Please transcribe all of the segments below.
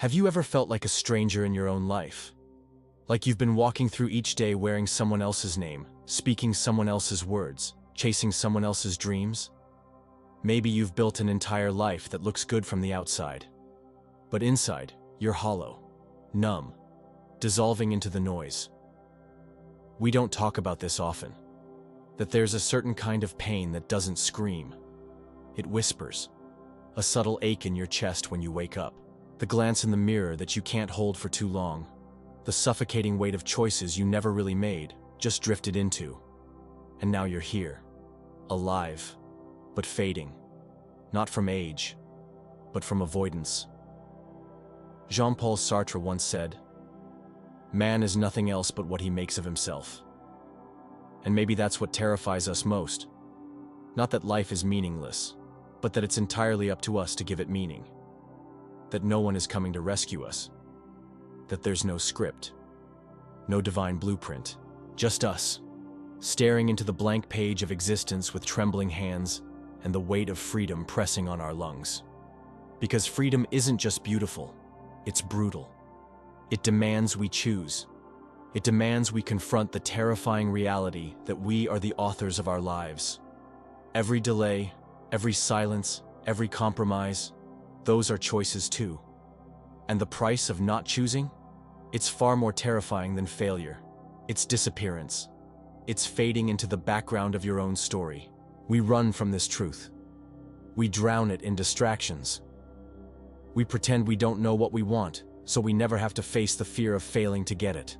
Have you ever felt like a stranger in your own life? Like you've been walking through each day wearing someone else's name, speaking someone else's words, chasing someone else's dreams? Maybe you've built an entire life that looks good from the outside. But inside, you're hollow, numb, dissolving into the noise. We don't talk about this often. That there's a certain kind of pain that doesn't scream. It whispers. A subtle ache in your chest when you wake up. The glance in the mirror that you can't hold for too long. The suffocating weight of choices you never really made, just drifted into. And now you're here. Alive, but fading. Not from age, but from avoidance. Jean-Paul Sartre once said, "Man is nothing else but what he makes of himself." And maybe that's what terrifies us most. Not that life is meaningless, but that it's entirely up to us to give it meaning. That no one is coming to rescue us. That there's no script, no divine blueprint, just us, staring into the blank page of existence with trembling hands and the weight of freedom pressing on our lungs. Because freedom isn't just beautiful, it's brutal. It demands we choose. It demands we confront the terrifying reality that we are the authors of our lives. Every delay, every silence, every compromise, those are choices too. And the price of not choosing? It's far more terrifying than failure. It's disappearance. It's fading into the background of your own story. We run from this truth. We drown it in distractions. We pretend we don't know what we want, so we never have to face the fear of failing to get it.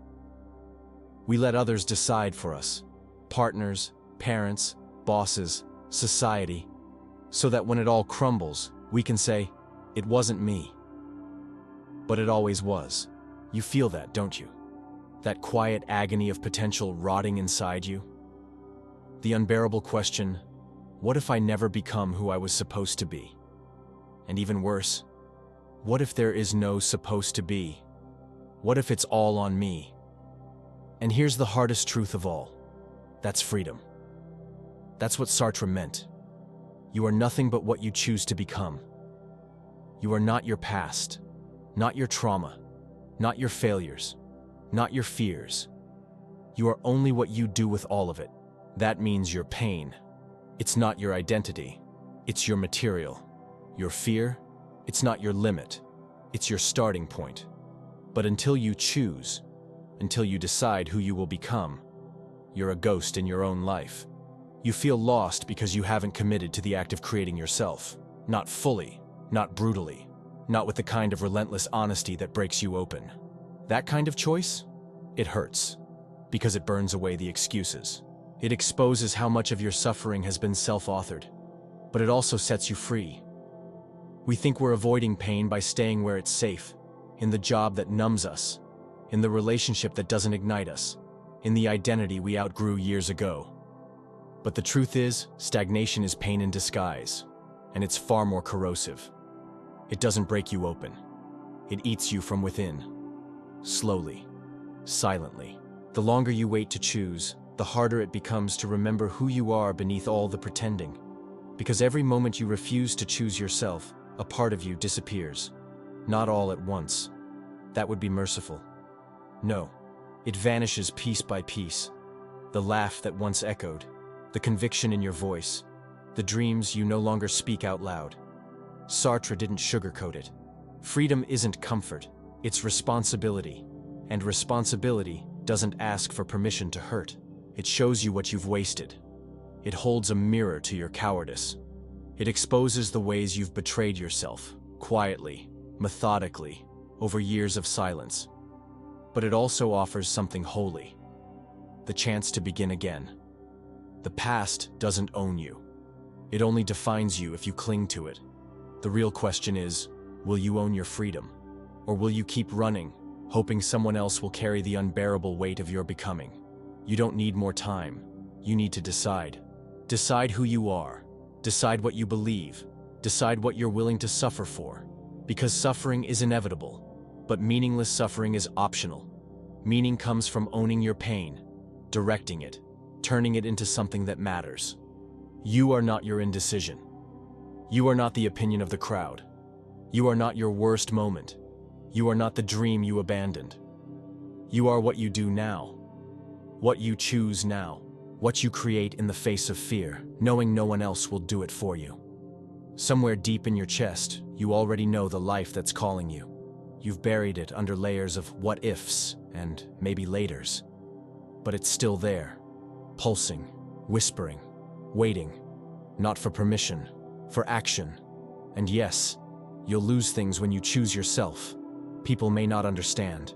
We let others decide for us, partners, parents, bosses, society, so that when it all crumbles, we can say, "It wasn't me." But it always was. You feel that, don't you? That quiet agony of potential rotting inside you? The unbearable question, what if I never become who I was supposed to be? And even worse, what if there is no supposed to be? What if it's all on me? And here's the hardest truth of all. That's freedom. That's what Sartre meant. You are nothing but what you choose to become. You are not your past, not your trauma, not your failures, not your fears. You are only what you do with all of it. That means your pain. It's not your identity. It's your material. Your fear, it's not your limit. It's your starting point. But until you choose, until you decide who you will become, you're a ghost in your own life. You feel lost because you haven't committed to the act of creating yourself. Not fully, not brutally, not with the kind of relentless honesty that breaks you open. That kind of choice? It hurts, because it burns away the excuses. It exposes how much of your suffering has been self-authored, but it also sets you free. We think we're avoiding pain by staying where it's safe, in the job that numbs us, in the relationship that doesn't ignite us, in the identity we outgrew years ago. But the truth is, stagnation is pain in disguise, and it's far more corrosive. It doesn't break you open. It eats you from within. Slowly, silently. The longer you wait to choose, the harder it becomes to remember who you are beneath all the pretending. Because every moment you refuse to choose yourself, a part of you disappears. Not all at once. That would be merciful. No, it vanishes piece by piece. The laugh that once echoed, the conviction in your voice, the dreams you no longer speak out loud. Sartre didn't sugarcoat it. Freedom isn't comfort, it's responsibility. And responsibility doesn't ask for permission to hurt. It shows you what you've wasted. It holds a mirror to your cowardice. It exposes the ways you've betrayed yourself, quietly, methodically, over years of silence. But it also offers something holy. The chance to begin again. The past doesn't own you. It only defines you if you cling to it. The real question is, will you own your freedom? Or will you keep running, hoping someone else will carry the unbearable weight of your becoming? You don't need more time. You need to decide. Decide who you are. Decide what you believe. Decide what you're willing to suffer for. Because suffering is inevitable, but meaningless suffering is optional. Meaning comes from owning your pain, directing it, turning it into something that matters. You are not your indecision. You are not the opinion of the crowd. You are not your worst moment. You are not the dream you abandoned. You are what you do now, what you choose now, what you create in the face of fear, knowing no one else will do it for you. Somewhere deep in your chest, you already know the life that's calling you. You've buried it under layers of what-ifs and maybe laters. But it's still there, pulsing, whispering, waiting, not for permission, for action. And yes, you'll lose things when you choose yourself. People may not understand.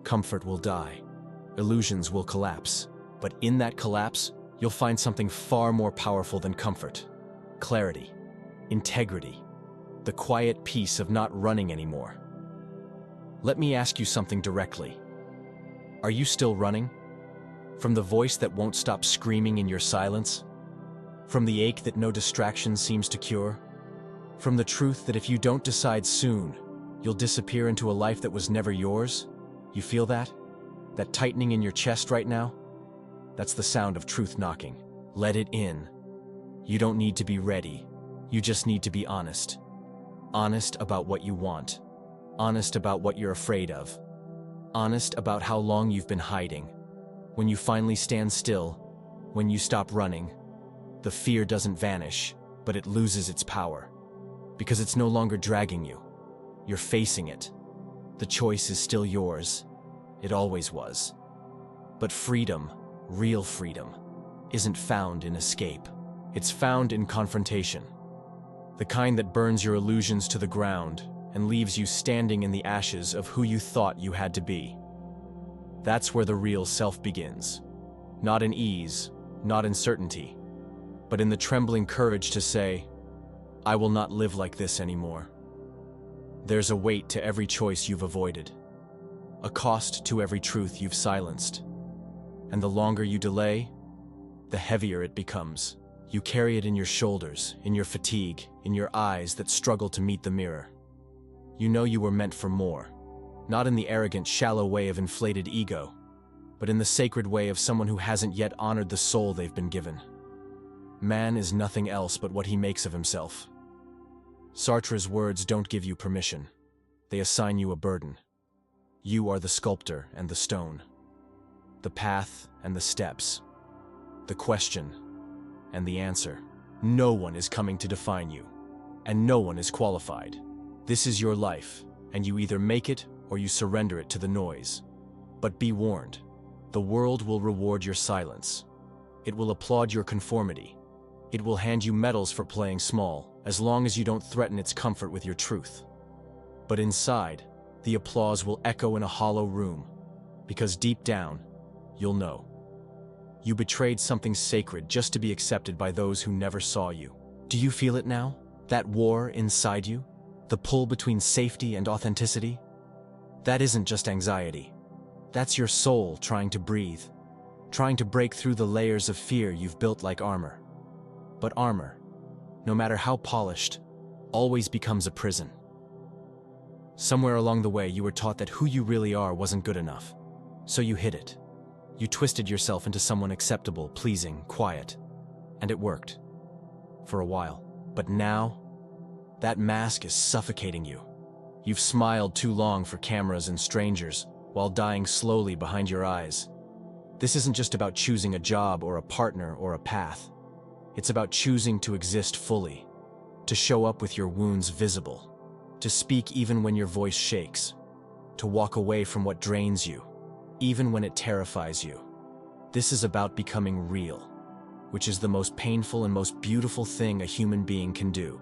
Comfort will die. Illusions will collapse. But in that collapse, you'll find something far more powerful than comfort. Clarity, integrity, the quiet peace of not running anymore. Let me ask you something directly. Are you still running? From the voice that won't stop screaming in your silence? From the ache that no distraction seems to cure? From the truth that if you don't decide soon, you'll disappear into a life that was never yours? You feel that? That tightening in your chest right now? That's the sound of truth knocking. Let it in. You don't need to be ready. You just need to be honest. Honest about what you want. Honest about what you're afraid of. Honest about how long you've been hiding. When you finally stand still, when you stop running, the fear doesn't vanish, but it loses its power. Because it's no longer dragging you. You're facing it. The choice is still yours. It always was. But freedom, real freedom, isn't found in escape. It's found in confrontation. The kind that burns your illusions to the ground and leaves you standing in the ashes of who you thought you had to be. That's where the real self begins. Not in ease, not in certainty, but in the trembling courage to say, I will not live like this anymore. There's a weight to every choice you've avoided, a cost to every truth you've silenced. And the longer you delay, the heavier it becomes. You carry it in your shoulders, in your fatigue, in your eyes that struggle to meet the mirror. You know you were meant for more, not in the arrogant, shallow way of inflated ego, but in the sacred way of someone who hasn't yet honored the soul they've been given. Man is nothing else but what he makes of himself. Sartre's words don't give you permission. They assign you a burden. You are the sculptor and the stone, the path and the steps, the question and the answer. No one is coming to define you, and no one is qualified. This is your life, and you either make it or you surrender it to the noise. But be warned, the world will reward your silence. It will applaud your conformity. It will hand you medals for playing small, as long as you don't threaten its comfort with your truth. But inside, the applause will echo in a hollow room, because deep down, you'll know. You betrayed something sacred just to be accepted by those who never saw you. Do you feel it now? That war inside you? The pull between safety and authenticity? That isn't just anxiety. That's your soul trying to breathe, trying to break through the layers of fear you've built like armor. But armor, no matter how polished, always becomes a prison. Somewhere along the way, you were taught that who you really are wasn't good enough. So you hid it. You twisted yourself into someone acceptable, pleasing, quiet. And it worked. For a while. But now, that mask is suffocating you. You've smiled too long for cameras and strangers, while dying slowly behind your eyes. This isn't just about choosing a job or a partner or a path. It's about choosing to exist fully, to show up with your wounds visible, to speak even when your voice shakes, to walk away from what drains you, even when it terrifies you. This is about becoming real, which is the most painful and most beautiful thing a human being can do.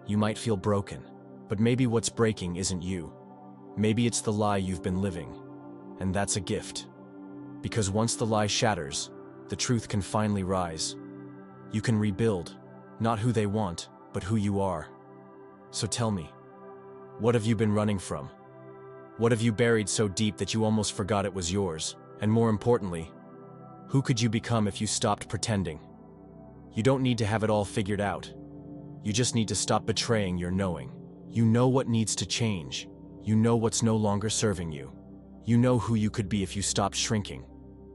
You might feel broken, but maybe what's breaking isn't you. Maybe it's the lie you've been living, and that's a gift. Because once the lie shatters, the truth can finally rise. You can rebuild, not who they want, but who you are. So tell me, what have you been running from? What have you buried so deep that you almost forgot it was yours? And more importantly, who could you become if you stopped pretending? You don't need to have it all figured out. You just need to stop betraying your knowing. You know what needs to change. You know what's no longer serving you. You know who you could be if you stopped shrinking.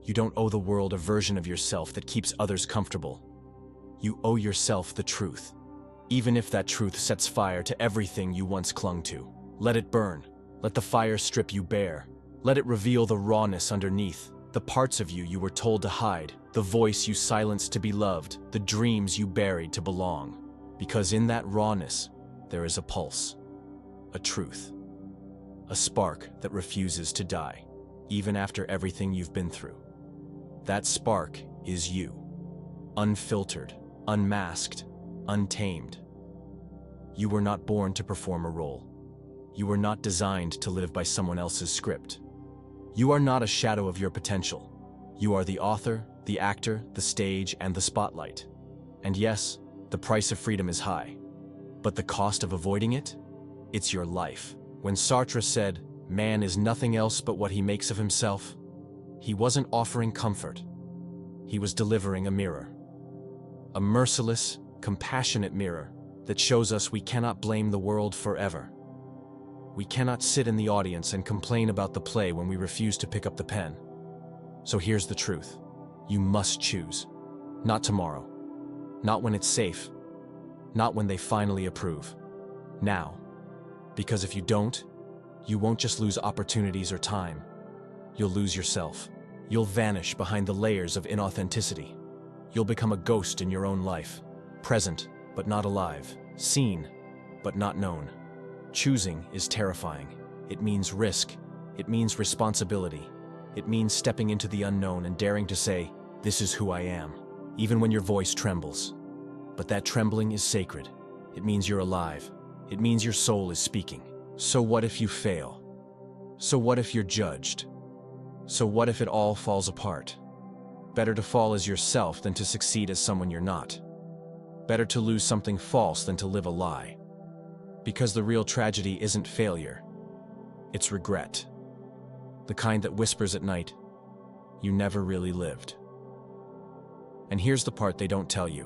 You don't owe the world a version of yourself that keeps others comfortable. You owe yourself the truth. Even if that truth sets fire to everything you once clung to. Let it burn. Let the fire strip you bare. Let it reveal the rawness underneath, the parts of you were told to hide, the voice you silenced to be loved, the dreams you buried to belong. Because in that rawness, there is a pulse, a truth, a spark that refuses to die, even after everything you've been through. That spark is you, unfiltered, unmasked, untamed. You were not born to perform a role. You were not designed to live by someone else's script. You are not a shadow of your potential. You are the author, the actor, the stage, and the spotlight. And yes, the price of freedom is high. But the cost of avoiding it? It's your life. When Sartre said, "Man is nothing else but what he makes of himself," he wasn't offering comfort. He was delivering a mirror. A merciless, compassionate mirror that shows us we cannot blame the world forever. We cannot sit in the audience and complain about the play when we refuse to pick up the pen. So here's the truth. You must choose. Not tomorrow. Not when it's safe. Not when they finally approve. Now. Because if you don't, you won't just lose opportunities or time. You'll lose yourself. You'll vanish behind the layers of inauthenticity. You'll become a ghost in your own life. Present, but not alive. Seen, but not known. Choosing is terrifying. It means risk. It means responsibility. It means stepping into the unknown and daring to say, "This is who I am," even when your voice trembles. But that trembling is sacred. It means you're alive. It means your soul is speaking. So what if you fail? So what if you're judged? So what if it all falls apart? Better to fall as yourself than to succeed as someone you're not. Better to lose something false than to live a lie. Because the real tragedy isn't failure. It's regret. The kind that whispers at night, "You never really lived." And here's the part they don't tell you.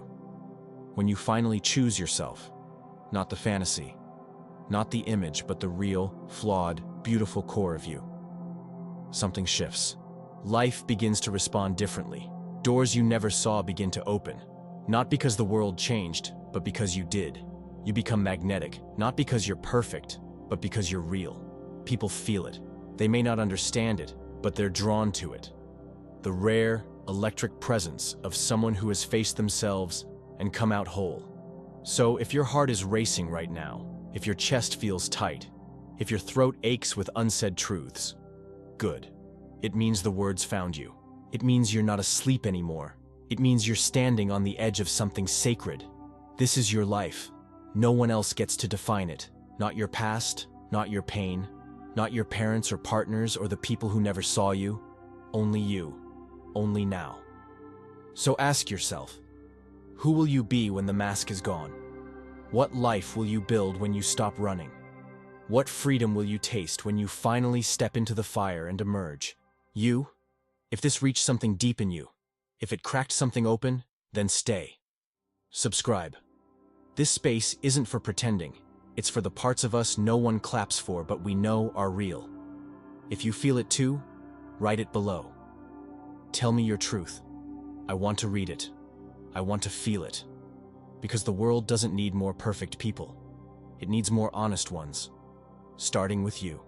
When you finally choose yourself, not the fantasy, not the image, but the real, flawed, beautiful core of you, something shifts. Life begins to respond differently. Doors you never saw begin to open. Not because the world changed, but because you did. You become magnetic, not because you're perfect, but because you're real. People feel it. They may not understand it, but they're drawn to it. The rare, electric presence of someone who has faced themselves and come out whole. So if your heart is racing right now, if your chest feels tight, if your throat aches with unsaid truths, good. It means the words found you. It means you're not asleep anymore. It means you're standing on the edge of something sacred. This is your life. No one else gets to define it. Not your past, not your pain, not your parents or partners or the people who never saw you. Only you. Only now. So ask yourself, who will you be when the mask is gone? What life will you build when you stop running? What freedom will you taste when you finally step into the fire and emerge? You? If this reached something deep in you, if it cracked something open, then stay. Subscribe. This space isn't for pretending. It's for the parts of us no one claps for but we know are real. If you feel it too, write it below. Tell me your truth. I want to read it. I want to feel it. Because the world doesn't need more perfect people. It needs more honest ones. Starting with you.